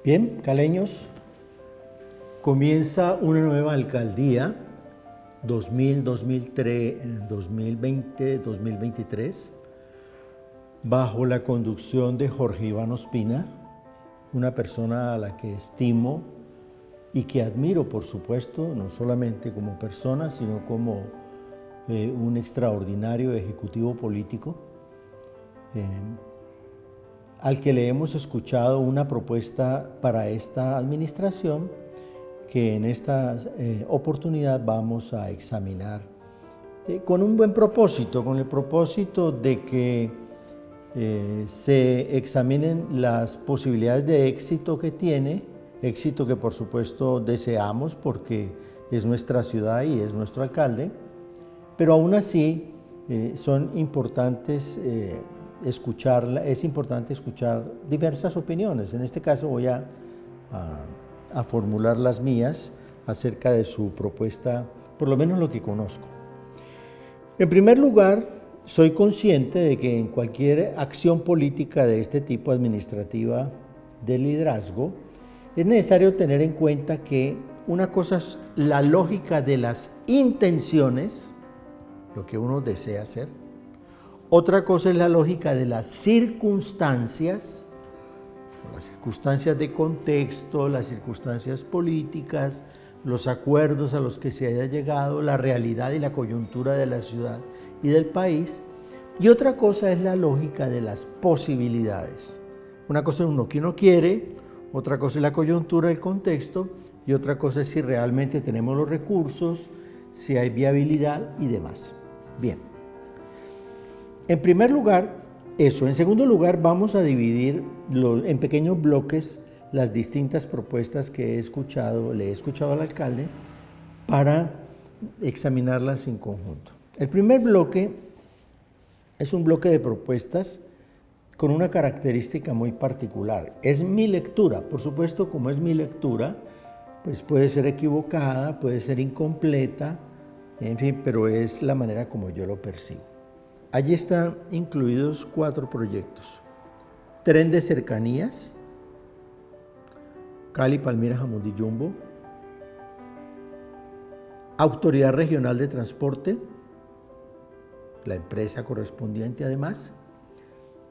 Bien, caleños, comienza una nueva alcaldía 2020-2023 bajo la conducción de Jorge Iván Ospina, una persona a la que estimo y que admiro, por supuesto, no solamente como persona, sino como un extraordinario ejecutivo político, al que le hemos escuchado una propuesta para esta administración que en esta oportunidad vamos a examinar con un buen propósito, con el propósito de que se examinen las posibilidades de éxito que tiene, éxito que por supuesto deseamos porque es nuestra ciudad y es nuestro alcalde, pero aún así son importantes es importante escuchar diversas opiniones. En este caso voy a formular las mías acerca de su propuesta, por lo menos lo que conozco. En primer lugar, soy consciente de que en cualquier acción política de este tipo administrativa de liderazgo, es necesario tener en cuenta que una cosa es la lógica de las intenciones, lo que uno desea hacer. Otra cosa es la lógica de las circunstancias de contexto, las circunstancias políticas, los acuerdos a los que se haya llegado, la realidad y la coyuntura de la ciudad y del país. Y otra cosa es la lógica de las posibilidades. Una cosa es lo que uno quiere, otra cosa es la coyuntura, el contexto, y otra cosa es si realmente tenemos los recursos, si hay viabilidad y demás. Bien. En primer lugar, eso. En segundo lugar, vamos a dividir en pequeños bloques las distintas propuestas que le he escuchado al alcalde para examinarlas en conjunto. El primer bloque es un bloque de propuestas con una característica muy particular. Es mi lectura, por supuesto, como es mi lectura, pues puede ser equivocada, puede ser incompleta, en fin, pero es la manera como yo lo percibo. Allí están incluidos 4 proyectos: tren de cercanías, Cali, Palmira, Jamundí, Jumbo, Autoridad Regional de Transporte, la empresa correspondiente además,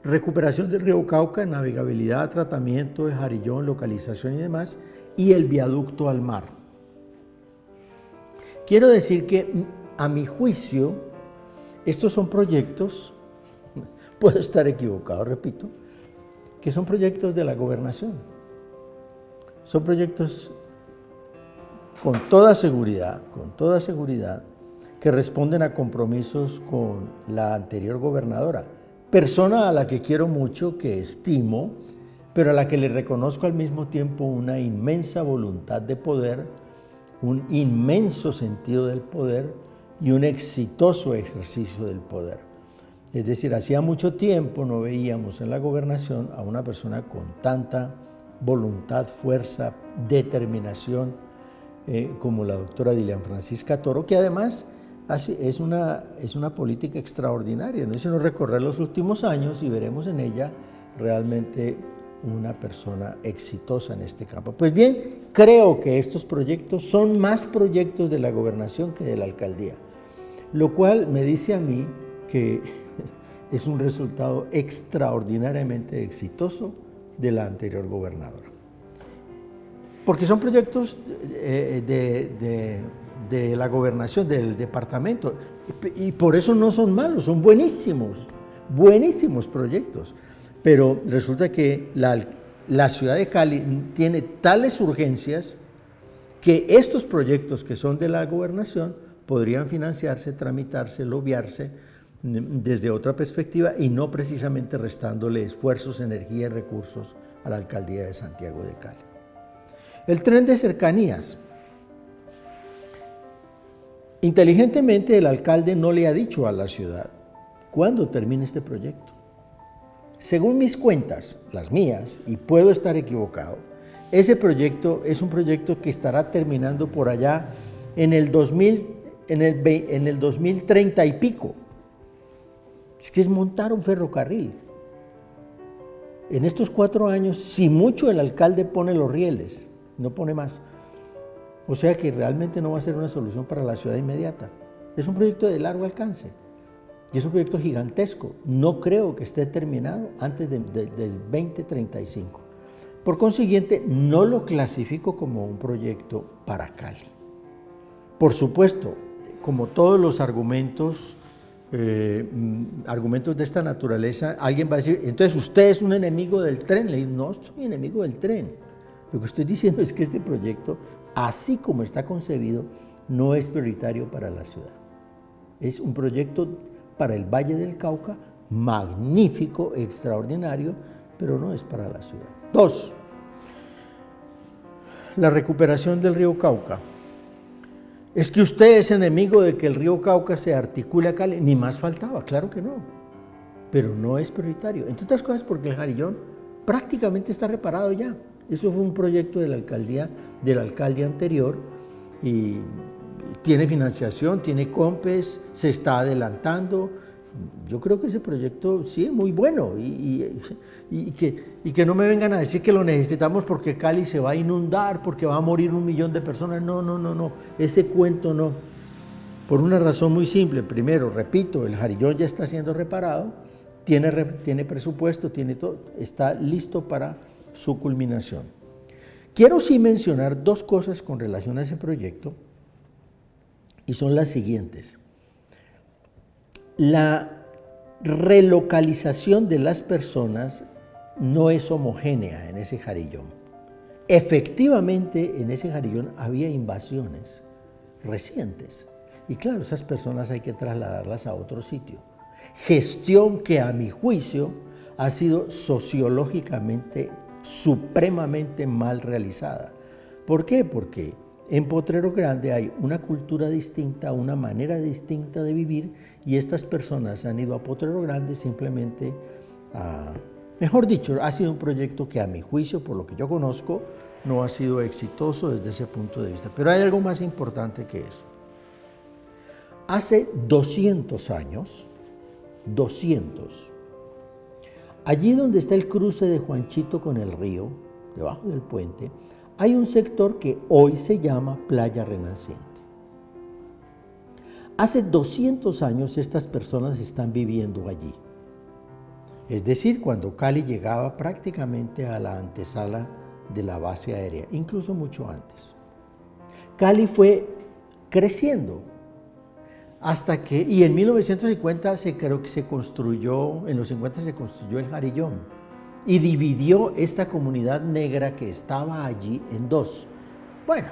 recuperación del río Cauca, navegabilidad, tratamiento de Jarillón, localización y demás, y el viaducto al mar. Quiero decir que, a mi juicio, estos son proyectos, puedo estar equivocado, repito, que son proyectos de la gobernación. Son proyectos con toda seguridad, que responden a compromisos con la anterior gobernadora, persona a la que quiero mucho, que estimo, pero a la que le reconozco al mismo tiempo una inmensa voluntad de poder, un inmenso sentido del poder y un exitoso ejercicio del poder. Es decir, hacía mucho tiempo no veíamos en la gobernación a una persona con tanta voluntad, fuerza, determinación como la doctora Dilian Francisca Toro, que además es una política extraordinaria. No es sino recorrer los últimos años y veremos en ella realmente una persona exitosa en este campo. Pues bien, creo que estos proyectos son más proyectos de la gobernación que de la alcaldía, lo cual me dice a mí que es un resultado extraordinariamente exitoso de la anterior gobernadora. Porque son proyectos de la gobernación, del departamento, y por eso no son malos, son buenísimos proyectos. Pero resulta que la ciudad de Cali tiene tales urgencias que estos proyectos que son de la gobernación podrían financiarse, tramitarse, lobiarse desde otra perspectiva y no precisamente restándole esfuerzos, energía y recursos a la alcaldía de Santiago de Cali. El tren de cercanías. Inteligentemente el alcalde no le ha dicho a la ciudad cuándo termine este proyecto. Según mis cuentas, las mías, y puedo estar equivocado, ese proyecto es un proyecto que estará terminando por allá en el 2030 y pico. Es que es montar un ferrocarril. en estos 4 años, si mucho el alcalde pone los rieles, no pone más. O sea que realmente no va a ser una solución para la ciudad inmediata. Es un proyecto de largo alcance y es un proyecto gigantesco. No creo que esté terminado antes del 2035. Por consiguiente, no lo clasifico como un proyecto para Cali. Por supuesto, como todos los argumentos de esta naturaleza, alguien va a decir, entonces usted es un enemigo del tren. Le digo, no soy enemigo del tren. Lo que estoy diciendo es que este proyecto, así como está concebido, no es prioritario para la ciudad. Es un proyecto para el Valle del Cauca, magnífico, extraordinario, pero no es para la ciudad. 2. La recuperación del río Cauca. ¿Es que usted es enemigo de que el río Cauca se articule a Cali? Ni más faltaba, claro que no. Pero no es prioritario. Entre otras cosas porque el Jarillón prácticamente está reparado ya. Eso fue un proyecto de la alcaldía, del alcalde anterior, y tiene financiación, tiene COMPES, se está adelantando. Yo creo que ese proyecto sí es muy bueno y que no me vengan a decir que lo necesitamos porque Cali se va a inundar, porque va a morir 1 millón de personas. No, ese cuento no. Por una razón muy simple. Primero, repito, el Jarillón ya está siendo reparado, tiene presupuesto, tiene todo, está listo para su culminación. Quiero sí mencionar 2 cosas con relación a ese proyecto y son las siguientes. La relocalización de las personas no es homogénea en ese Jarillón. Efectivamente, en ese Jarillón había invasiones recientes. Y claro, esas personas hay que trasladarlas a otro sitio. Gestión que a mi juicio ha sido sociológicamente supremamente mal realizada. ¿Por qué? Porque en Potrero Grande hay una cultura distinta, una manera distinta de vivir, y estas personas han ido a Potrero Grande simplemente mejor dicho, ha sido un proyecto que a mi juicio, por lo que yo conozco, no ha sido exitoso desde ese punto de vista. Pero hay algo más importante que eso. Hace 200 años, allí donde está el cruce de Juanchito con el río, debajo del puente, hay un sector que hoy se llama Playa Renaciente. Hace 200 años estas personas están viviendo allí. Es decir, cuando Cali llegaba prácticamente a la antesala de la base aérea, incluso mucho antes. Cali fue creciendo hasta que, y en 1950 creo que se construyó, en los 50 se construyó el Jarillón y dividió esta comunidad negra que estaba allí en 2. Bueno,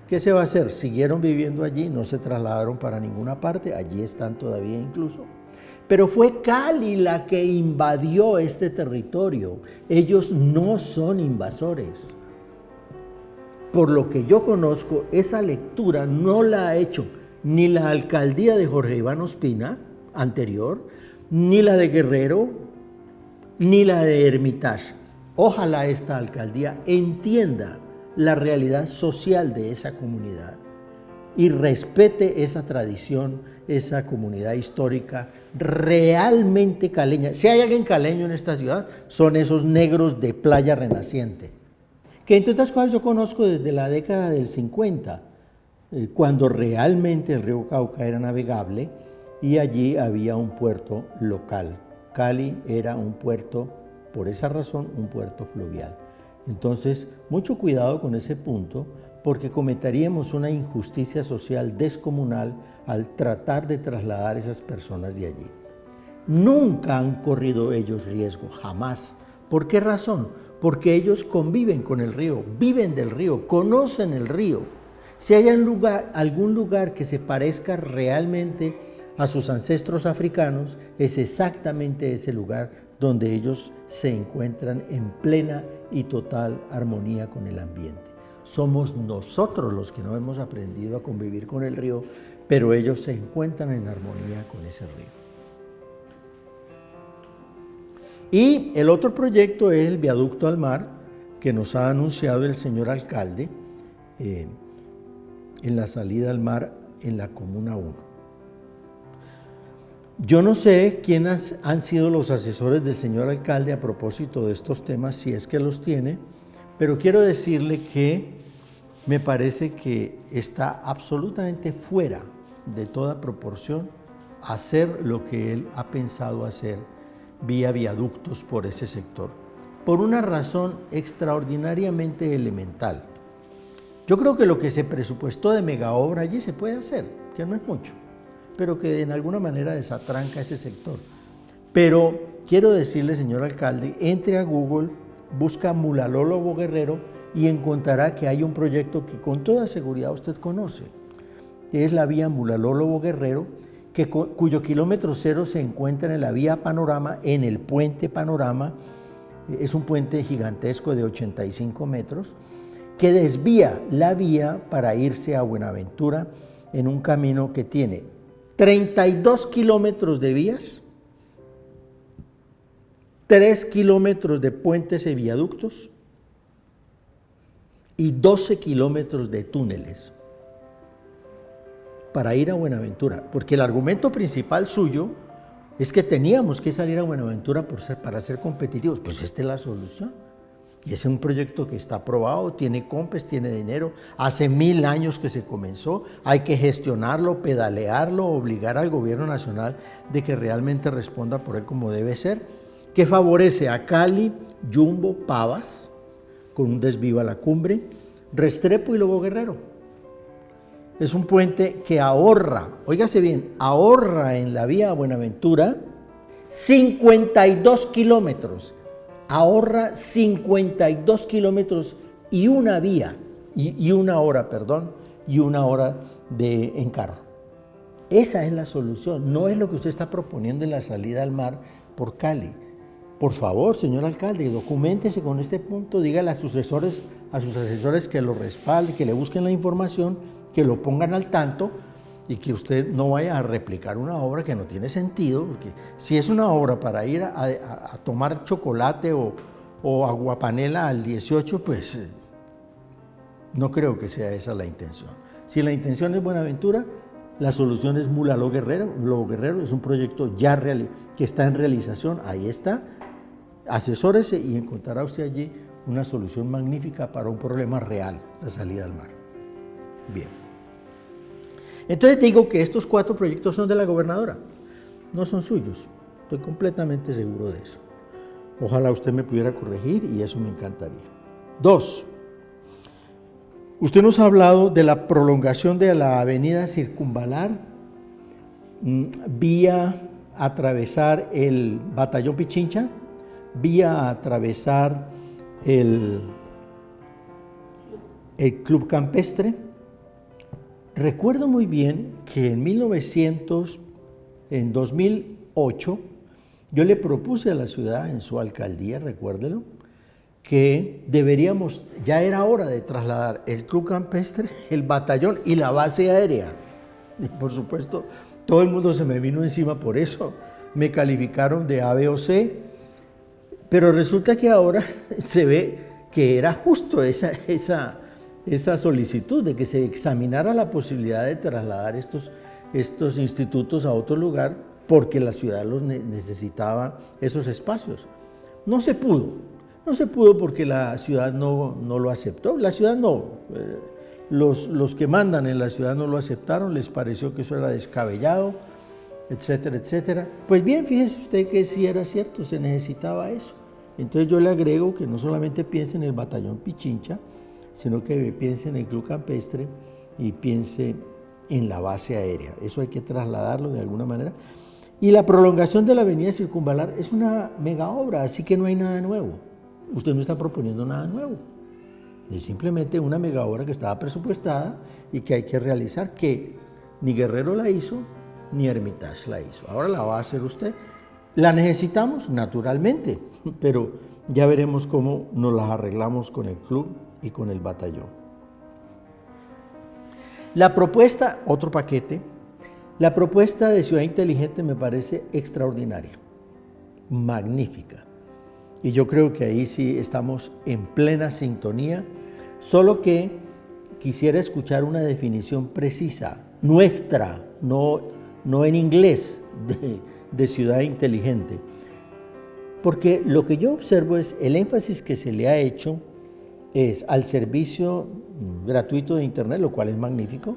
¿qué se va a hacer? Siguieron viviendo allí, no se trasladaron para ninguna parte, allí están todavía incluso. Pero fue Cali la que invadió este territorio. Ellos no son invasores. Por lo que yo conozco, esa lectura no la ha hecho ni la alcaldía de Jorge Iván Ospina, anterior, ni la de Guerrero, ni la de Hermitage. Ojalá esta alcaldía entienda la realidad social de esa comunidad y respete esa tradición, esa comunidad histórica realmente caleña. Si hay alguien caleño en esta ciudad, son esos negros de Playa Renaciente, que entre otras cosas yo conozco desde la década del 50, cuando realmente el río Cauca era navegable y allí había un puerto local. Cali era un puerto, por esa razón, un puerto fluvial. Entonces, mucho cuidado con ese punto, porque cometeríamos una injusticia social descomunal al tratar de trasladar a esas personas de allí. Nunca han corrido ellos riesgo, jamás. ¿Por qué razón? Porque ellos conviven con el río, viven del río, conocen el río. Si hay algún lugar que se parezca realmente a sus ancestros africanos, es exactamente ese lugar donde ellos se encuentran en plena y total armonía con el ambiente. Somos nosotros los que no hemos aprendido a convivir con el río, pero ellos se encuentran en armonía con ese río. Y el otro proyecto es el viaducto al mar, que nos ha anunciado el señor alcalde en la salida al mar en la Comuna 1. Yo no sé quiénes han sido los asesores del señor alcalde a propósito de estos temas, si es que los tiene, pero quiero decirle que me parece que está absolutamente fuera de toda proporción hacer lo que él ha pensado hacer vía viaductos por ese sector, por una razón extraordinariamente elemental. Yo creo que lo que se presupuestó de megaobra allí se puede hacer, que no es mucho, pero que en alguna manera desatranca ese sector. Pero quiero decirle, señor alcalde, entre a Google, busca Mulalólogo Guerrero y encontrará que hay un proyecto que con toda seguridad usted conoce, que es la vía Mulalólogo Guerrero, cuyo kilómetro cero se encuentra en la vía Panorama, en el puente Panorama. Es un puente gigantesco de 85 metros, que desvía la vía para irse a Buenaventura en un camino que tiene 32 kilómetros de vías, 3 kilómetros de puentes y viaductos y 12 kilómetros de túneles para ir a Buenaventura, porque el argumento principal suyo es que teníamos que salir a Buenaventura para ser competitivos. Pues esta es la solución. Y es un proyecto que está aprobado, tiene COMPES, tiene dinero, hace 1000 años que se comenzó, hay que gestionarlo, pedalearlo, obligar al gobierno nacional de que realmente responda por él como debe ser, que favorece a Cali, Yumbo, Pavas, con un desvío a la cumbre, Restrepo y Lobo Guerrero. Es un puente que ahorra, óigase bien, ahorra en la vía a Buenaventura 52 kilómetros. Ahorra 52 kilómetros y una vía, y una hora en carro. Esa es la solución, no es lo que usted está proponiendo en la salida al mar por Cali. Por favor, señor alcalde, documéntese con este punto, dígale a sus asesores que lo respalden, que le busquen la información, que lo pongan al tanto y que usted no vaya a replicar una obra que no tiene sentido, porque si es una obra para ir a tomar chocolate o aguapanela al 18, pues no creo que sea esa la intención. Si la intención es Buenaventura, la solución es Lobo Guerrero es un proyecto ya que está en realización, ahí está, asesórese y encontrará usted allí una solución magnífica para un problema real, la salida al mar. Bien. Entonces digo que estos 4 proyectos son de la gobernadora, no son suyos, estoy completamente seguro de eso. Ojalá usted me pudiera corregir y eso me encantaría. 2. Usted nos ha hablado de la prolongación de la avenida Circunvalar vía atravesar el Batallón Pichincha, vía atravesar el Club Campestre. Recuerdo muy bien que en 2008, yo le propuse a la ciudad, en su alcaldía, recuérdelo, que ya era hora de trasladar el Club Campestre, el batallón y la base aérea. Y por supuesto, todo el mundo se me vino encima por eso, me calificaron de A, B o C, pero resulta que ahora se ve que era justo esa solicitud de que se examinara la posibilidad de trasladar estos institutos a otro lugar porque la ciudad los necesitaba esos espacios. No se pudo porque la ciudad no lo aceptó, la ciudad no, los que mandan en la ciudad no lo aceptaron, les pareció que eso era descabellado, etcétera, etcétera. Pues bien, fíjese usted que sí era cierto, se necesitaba eso. Entonces yo le agrego que no solamente piense en el batallón Pichincha, sino que piense en el Club Campestre y piense en la base aérea. Eso hay que trasladarlo de alguna manera. Y la prolongación de la avenida Circunvalar es una mega obra, así que no hay nada nuevo. Usted no está proponiendo nada nuevo. Es simplemente una mega obra que estaba presupuestada y que hay que realizar, que ni Guerrero la hizo, ni Hermitage la hizo. Ahora la va a hacer usted. ¿La necesitamos? Naturalmente, pero ya veremos cómo nos las arreglamos con el club y con el batallón. La propuesta, otro paquete, la propuesta de Ciudad Inteligente me parece extraordinaria, magnífica. Y yo creo que ahí sí estamos en plena sintonía, solo que quisiera escuchar una definición precisa, nuestra, no no en inglés, de ciudad inteligente. Porque lo que yo observo es el énfasis que se le ha hecho es al servicio gratuito de Internet, lo cual es magnífico,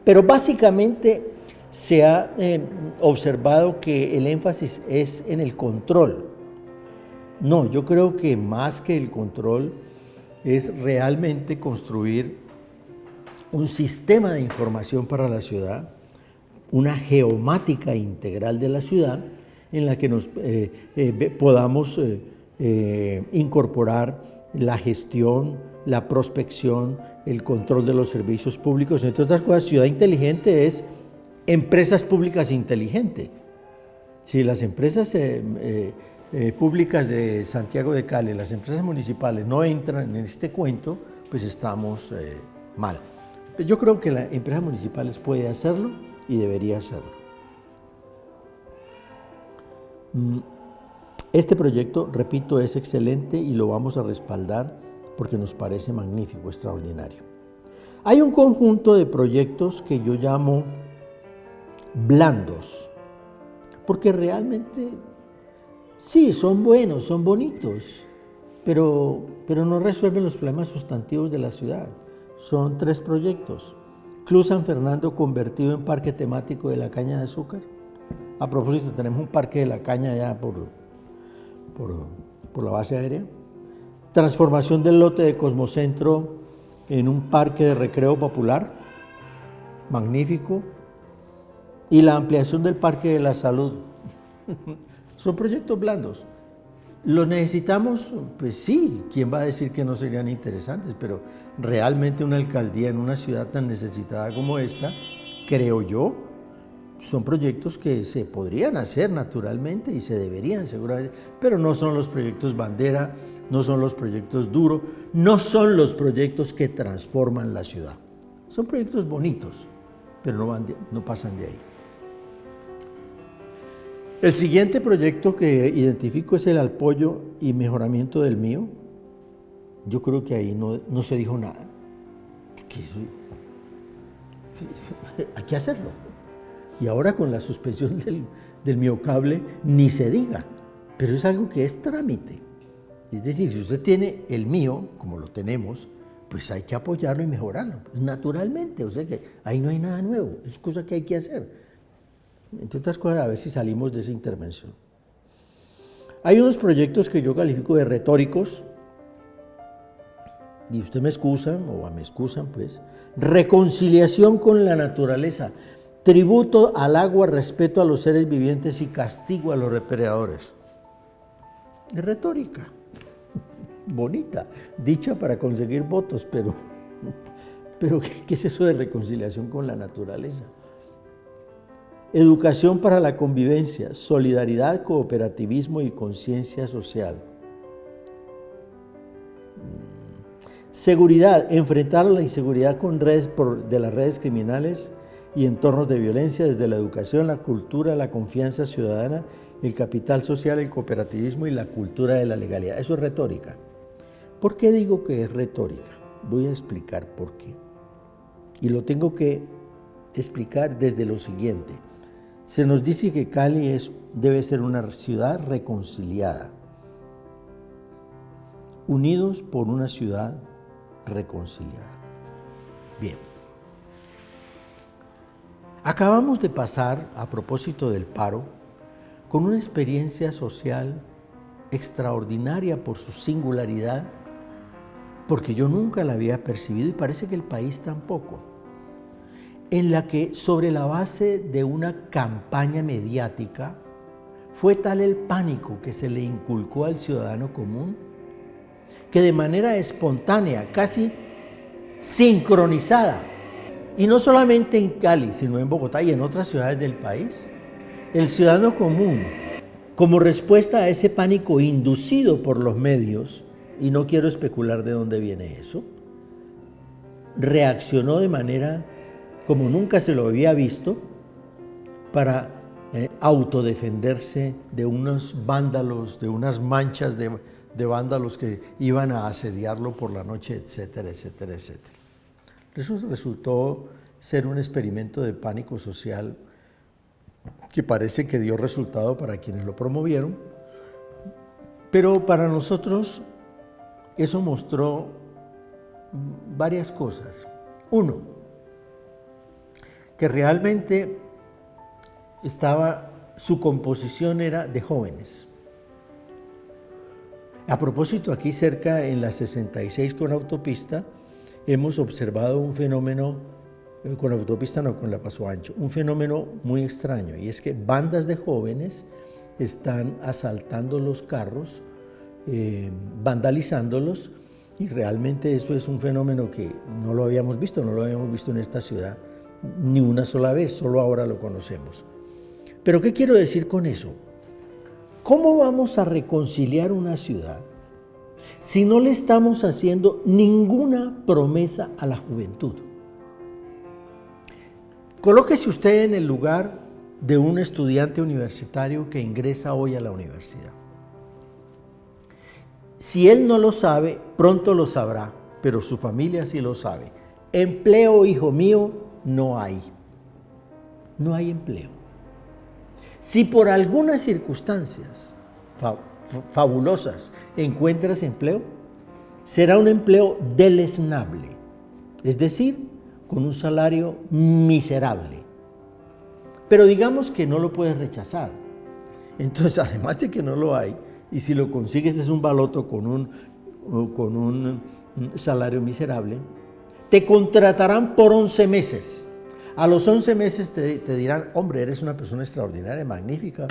pero básicamente se ha observado que el énfasis es en el control. No, yo creo que más que el control es realmente construir un sistema de información para la ciudad, una geomática integral de la ciudad en la que nos podamos incorporar la gestión, la prospección, el control de los servicios públicos. Entre otras cosas, ciudad inteligente es empresas públicas inteligentes. Si las empresas públicas de Santiago de Cali, las empresas municipales no entran en este cuento, pues estamos mal. Yo creo que las empresas municipales pueden hacerlo y debería hacerlo. Este proyecto, repito, es excelente y lo vamos a respaldar porque nos parece magnífico, extraordinario. Hay un conjunto de proyectos que yo llamo blandos, porque realmente sí, son buenos, son bonitos, pero no resuelven los problemas sustantivos de la ciudad. Son 3 proyectos. Club San Fernando convertido en parque temático de la caña de azúcar. A propósito, tenemos un parque de la caña allá por la base aérea. Transformación del lote de Cosmocentro en un parque de recreo popular. Magnífico. Y la ampliación del Parque de la Salud. Son proyectos blandos. ¿Los necesitamos? Pues sí, ¿quién va a decir que no serían interesantes? Pero realmente una alcaldía en una ciudad tan necesitada como esta, creo yo, son proyectos que se podrían hacer naturalmente y se deberían seguramente, pero no son los proyectos bandera, no son los proyectos duros, no son los proyectos que transforman la ciudad. Son proyectos bonitos, pero no pasan de ahí. El siguiente proyecto que identifico es el apoyo y mejoramiento del mío. Yo creo que ahí no se dijo nada. Hay que hacerlo. Y ahora con la suspensión del miocable ni se diga, pero es algo que es trámite. Es decir, si usted tiene el mío, como lo tenemos, pues hay que apoyarlo y mejorarlo, naturalmente. O sea que ahí no hay nada nuevo, es cosa que hay que hacer. Entre otras cosas, a ver si salimos de esa intervención. Hay unos proyectos que yo califico de retóricos, y usted me excusan, o me excusan pues, reconciliación con la naturaleza, tributo al agua, respeto a los seres vivientes y castigo a los depredadores. Es retórica, bonita, dicha para conseguir votos, pero ¿qué es eso de reconciliación con la naturaleza? Educación para la convivencia, solidaridad, cooperativismo y conciencia social. Seguridad, enfrentar la inseguridad con de las redes criminales y entornos de violencia desde la educación, la cultura, la confianza ciudadana, el capital social, el cooperativismo y la cultura de la legalidad. Eso es retórica. ¿Por qué digo que es retórica? Voy a explicar por qué. Y lo tengo que explicar desde lo siguiente. Se nos dice que Cali debe ser una ciudad reconciliada, unidos por una ciudad reconciliada. Bien. Acabamos de pasar, a propósito del paro, con una experiencia social extraordinaria por su singularidad, porque yo nunca la había percibido y parece que el país tampoco, en la que sobre la base de una campaña mediática fue tal el pánico que se le inculcó al ciudadano común que de manera espontánea, casi sincronizada, y no solamente en Cali, sino en Bogotá y en otras ciudades del país, el ciudadano común, como respuesta a ese pánico inducido por los medios, y no quiero especular de dónde viene eso, reaccionó de manera como nunca se lo había visto, para autodefenderse de unos vándalos, de unas manchas de vándalos que iban a asediarlo por la noche, etcétera, etcétera, etcétera. Eso resultó ser un experimento de pánico social que parece que dio resultado para quienes lo promovieron, pero para nosotros eso mostró varias cosas. Uno, que realmente su composición era de jóvenes. A propósito, aquí cerca en la 66 con autopista, hemos observado un fenómeno, con autopista no, con la Paso Ancho, un fenómeno muy extraño, y es que bandas de jóvenes están asaltando los carros, vandalizándolos, y realmente eso es un fenómeno que no lo habíamos visto en esta ciudad ni una sola vez, solo ahora lo conocemos. Pero ¿qué quiero decir con eso? ¿Cómo vamos a reconciliar una ciudad si no le estamos haciendo ninguna promesa a la juventud? Colóquese usted en el lugar de un estudiante universitario que ingresa hoy a la universidad. Si él no lo sabe, pronto lo sabrá, pero su familia sí lo sabe. Empleo, hijo mío, no hay. No hay empleo. Si por algunas circunstancias fabulosas encuentras empleo, será un empleo deleznable, es decir, con un salario miserable. Pero digamos que no lo puedes rechazar. Entonces, además de que no lo hay, y si lo consigues es un baloto con un salario miserable, te contratarán por 11 meses. A los 11 meses te dirán, hombre, eres una persona extraordinaria, magnífica,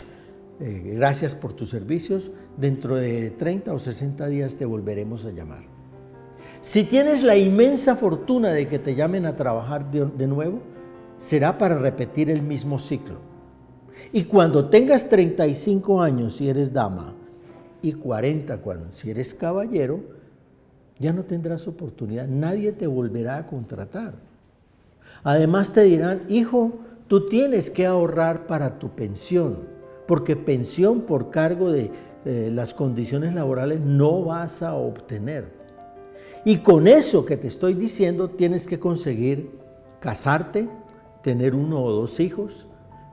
gracias por tus servicios, dentro de 30 o 60 días te volveremos a llamar. Si tienes la inmensa fortuna de que te llamen a trabajar de nuevo, será para repetir el mismo ciclo. Y cuando tengas 35 años si eres dama, y 40 si eres caballero, ya no tendrás oportunidad, nadie te volverá a contratar. Además te dirán, hijo, tú tienes que ahorrar para tu pensión, porque pensión por cargo de las condiciones laborales no vas a obtener. Y con eso que te estoy diciendo tienes que conseguir casarte, tener 1 o 2 hijos,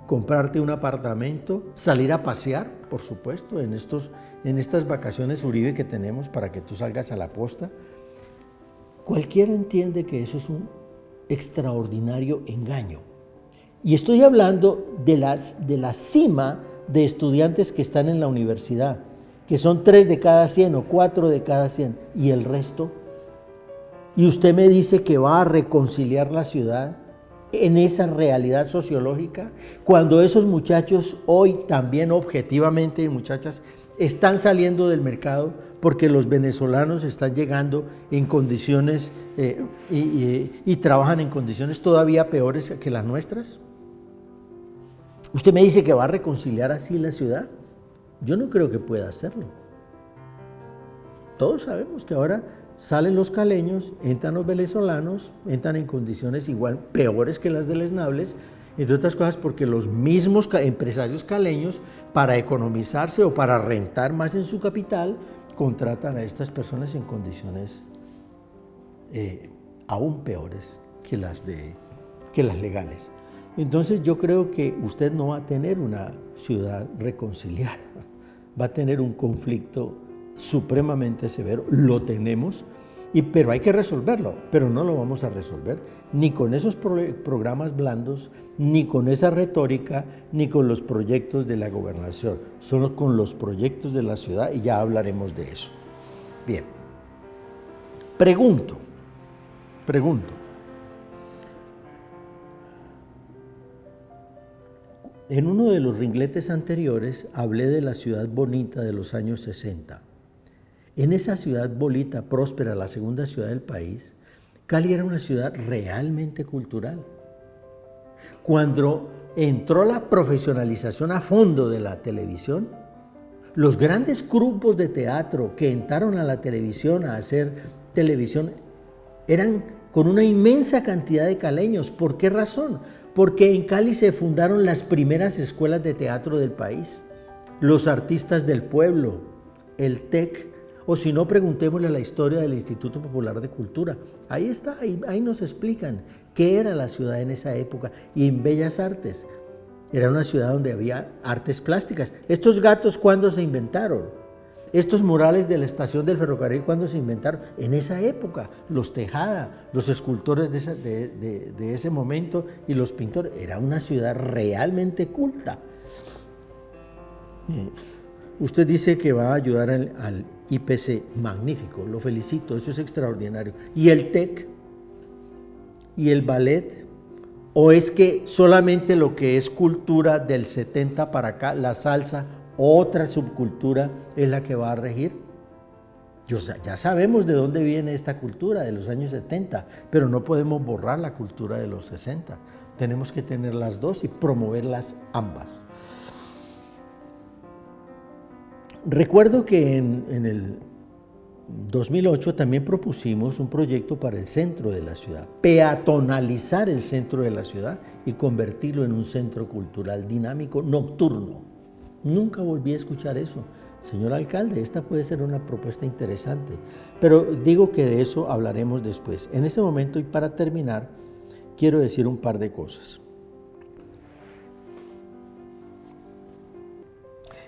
comprarte un apartamento, salir a pasear, por supuesto, en estas vacaciones Uribe que tenemos para que tú salgas a la posta. Cualquiera entiende que eso es un extraordinario engaño. Y estoy hablando de la cima de estudiantes que están en la universidad, que son 3 de cada 100 o 4 de cada 100, y el resto. Y usted me dice que va a reconciliar la ciudad en esa realidad sociológica, cuando esos muchachos hoy también objetivamente, muchachas, están saliendo del mercado porque los venezolanos están llegando en condiciones y trabajan en condiciones todavía peores que las nuestras. ¿Usted me dice que va a reconciliar así la ciudad? Yo no creo que pueda hacerlo. Todos sabemos que ahora salen los caleños, entran los venezolanos, entran en condiciones igual peores que las deleznables, entre otras cosas porque los mismos empresarios caleños, para economizarse o para rentar más en su capital, contratan a estas personas en condiciones aún peores que las legales. Entonces yo creo que usted no va a tener una ciudad reconciliada, va a tener un conflicto supremamente severo, lo tenemos, pero hay que resolverlo, pero no lo vamos a resolver ni con esos programas blandos, ni con esa retórica, ni con los proyectos de la gobernación, solo con los proyectos de la ciudad, y ya hablaremos de eso. Bien, pregunto, en uno de los ringletes anteriores hablé de la ciudad bonita de los años 60. En esa ciudad bonita, próspera, la segunda ciudad del país, Cali era una ciudad realmente cultural. Cuando entró la profesionalización a fondo de la televisión, los grandes grupos de teatro que entraron a la televisión a hacer televisión eran con una inmensa cantidad de caleños. ¿Por qué razón? Porque en Cali se fundaron las primeras escuelas de teatro del país, los artistas del pueblo, el TEC, o si no, preguntémosle la historia del Instituto Popular de Cultura. Ahí está, ahí nos explican qué era la ciudad en esa época. Y en Bellas Artes, Era una ciudad donde había artes plásticas. ¿Estos gatos cuándo se inventaron? Estos murales de la estación del ferrocarril, ¿cuándo se inventaron? En esa época, los Tejada, los escultores de ese momento y los pintores. Era una ciudad realmente culta. Usted dice que va a ayudar al IPC, magnífico, lo felicito, eso es extraordinario. ¿Y el TEC? ¿Y el ballet? ¿O es que solamente lo que es cultura del 70 para acá, la salsa, otra subcultura es la que va a regir? Ya sabemos de dónde viene esta cultura, de los años 70, pero no podemos borrar la cultura de los 60. Tenemos que tener las dos y promoverlas ambas. Recuerdo que en el 2008 también propusimos un proyecto para el centro de la ciudad, peatonalizar el centro de la ciudad y convertirlo en un centro cultural dinámico nocturno. Nunca volví a escuchar eso. Señor alcalde, esta puede ser una propuesta interesante, pero digo que de eso hablaremos después. En este momento y para terminar, quiero decir un par de cosas.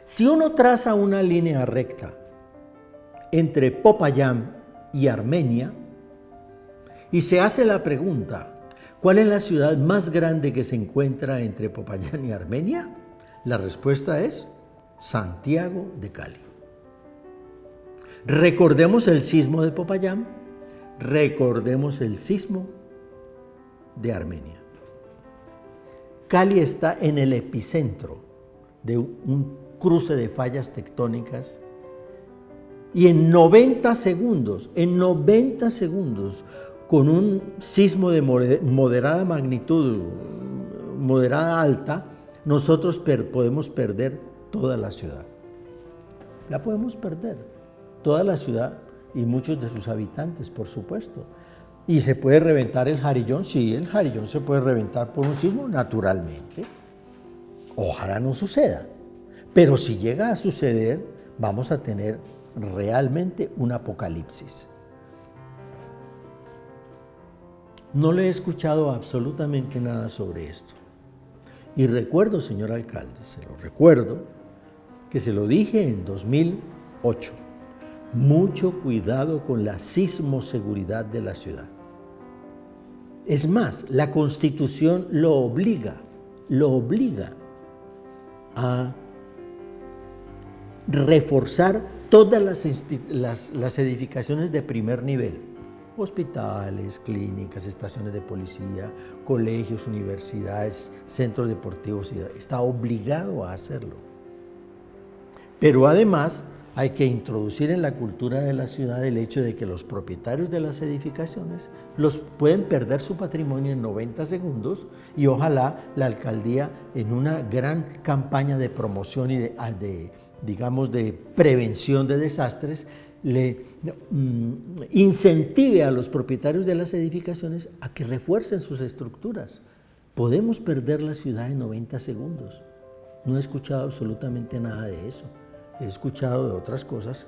Si uno traza una línea recta entre Popayán y Armenia y se hace la pregunta, ¿cuál es la ciudad más grande que se encuentra entre Popayán y Armenia? La respuesta es Santiago de Cali. Recordemos el sismo de Popayán, recordemos el sismo de Armenia. Cali está en el epicentro de un cruce de fallas tectónicas y en 90 segundos, con un sismo de moderada magnitud, moderada alta, nosotros podemos perder toda la ciudad. La podemos perder, toda la ciudad y muchos de sus habitantes, por supuesto. ¿Y se puede reventar el Jarillón? Sí, el Jarillón se puede reventar por un sismo, naturalmente. Ojalá no suceda. Pero si llega a suceder, vamos a tener realmente un apocalipsis. No le he escuchado absolutamente nada sobre esto. Y recuerdo, señor alcalde, se lo recuerdo, que se lo dije en 2008. Mucho cuidado con la sismoseguridad de la ciudad. Es más, la Constitución lo obliga a reforzar todas las edificaciones de primer nivel, hospitales, clínicas, estaciones de policía, colegios, universidades, centros deportivos, está obligado a hacerlo. Pero además hay que introducir en la cultura de la ciudad el hecho de que los propietarios de las edificaciones pueden perder su patrimonio en 90 segundos y ojalá la alcaldía en una gran campaña de promoción y de prevención de desastres le incentive a los propietarios de las edificaciones a que refuercen sus estructuras. Podemos perder la ciudad en 90 segundos. No he escuchado absolutamente nada de eso. He escuchado de otras cosas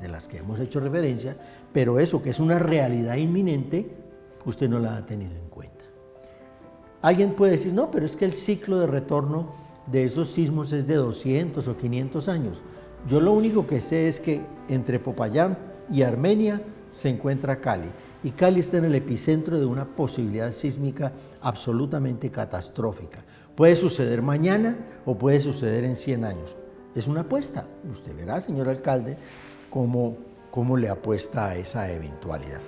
de las que hemos hecho referencia, pero eso que es una realidad inminente, usted no la ha tenido en cuenta. Alguien puede decir, no, pero es que el ciclo de retorno de esos sismos es de 200 o 500 años. Yo lo único que sé es que entre Popayán y Armenia se encuentra Cali, y Cali está en el epicentro de una posibilidad sísmica absolutamente catastrófica. Puede suceder mañana o puede suceder en 100 años. Es una apuesta. Usted verá, señor alcalde, cómo le apuesta a esa eventualidad.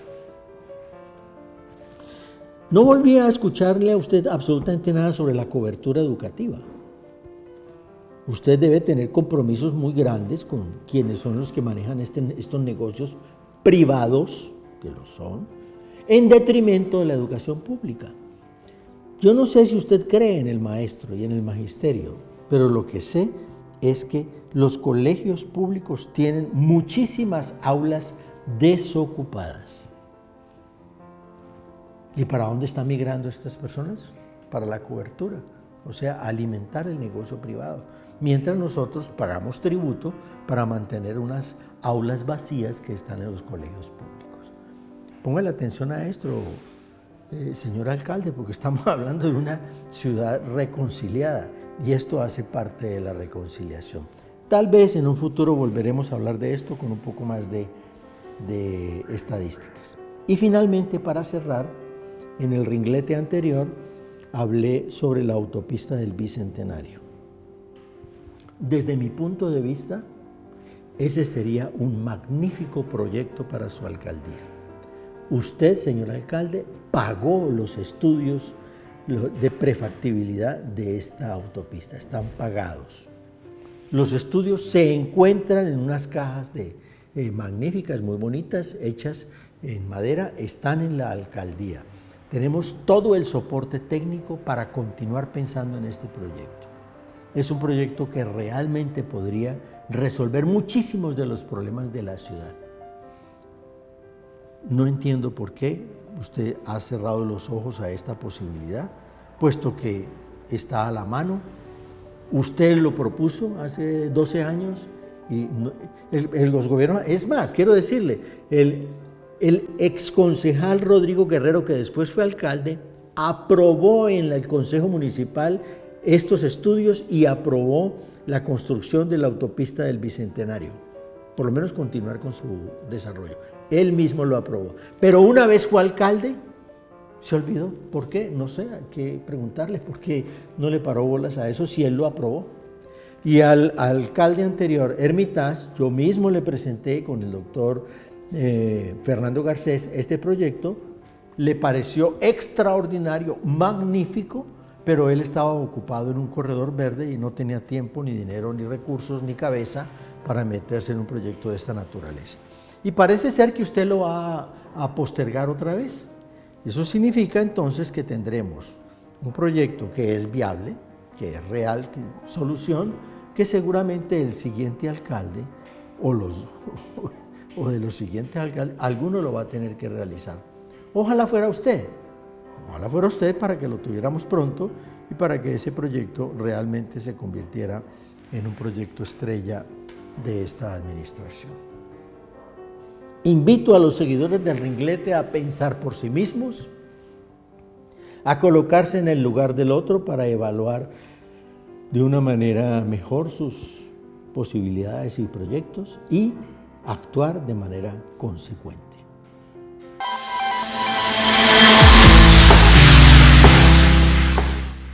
No volví a escucharle a usted absolutamente nada sobre la cobertura educativa. Usted debe tener compromisos muy grandes con quienes son los que manejan estos negocios privados, que lo son, en detrimento de la educación pública. Yo no sé si usted cree en el maestro y en el magisterio, pero lo que sé es que los colegios públicos tienen muchísimas aulas desocupadas. ¿Y para dónde están migrando estas personas? Para la cobertura, o sea, alimentar el negocio privado, mientras nosotros pagamos tributo para mantener unas aulas vacías que están en los colegios públicos. Póngale atención a esto, señor alcalde, porque estamos hablando de una ciudad reconciliada y esto hace parte de la reconciliación. Tal vez en un futuro volveremos a hablar de esto con un poco más de estadísticas. Y finalmente, para cerrar, en el ringlete anterior hablé sobre la autopista del Bicentenario. Desde mi punto de vista, ese sería un magnífico proyecto para su alcaldía. Usted, señor alcalde, pagó los estudios de prefactibilidad de esta autopista, están pagados. Los estudios se encuentran en unas cajas magníficas, muy bonitas, hechas en madera, están en la alcaldía. Tenemos todo el soporte técnico para continuar pensando en este proyecto. Es un proyecto que realmente podría resolver muchísimos de los problemas de la ciudad. No entiendo por qué usted ha cerrado los ojos a esta posibilidad, puesto que está a la mano. Usted lo propuso hace 12 años y los gobiernos, es más, quiero decirle, el exconcejal Rodrigo Guerrero, que después fue alcalde, aprobó en el Consejo Municipal estos estudios y aprobó la construcción de la autopista del Bicentenario, por lo menos continuar con su desarrollo. Él mismo lo aprobó. Pero una vez fue alcalde, se olvidó. ¿Por qué? No sé, hay que preguntarle por qué no le paró bolas a eso si él lo aprobó. Y al alcalde anterior, Hermitage, yo mismo le presenté con el doctor Fernando Garcés este proyecto, le pareció extraordinario, magnífico, pero él estaba ocupado en un corredor verde y no tenía tiempo, ni dinero, ni recursos, ni cabeza para meterse en un proyecto de esta naturaleza. Y parece ser que usted lo va a postergar otra vez. Eso significa entonces que tendremos un proyecto que es viable, que es real, que solución, que seguramente el siguiente alcalde o de los siguientes alcaldes, alguno lo va a tener que realizar. Ojalá fuera usted para que lo tuviéramos pronto y para que ese proyecto realmente se convirtiera en un proyecto estrella de esta administración. Invito a los seguidores del Ringlete a pensar por sí mismos, a colocarse en el lugar del otro para evaluar de una manera mejor sus posibilidades y proyectos y actuar de manera consecuente.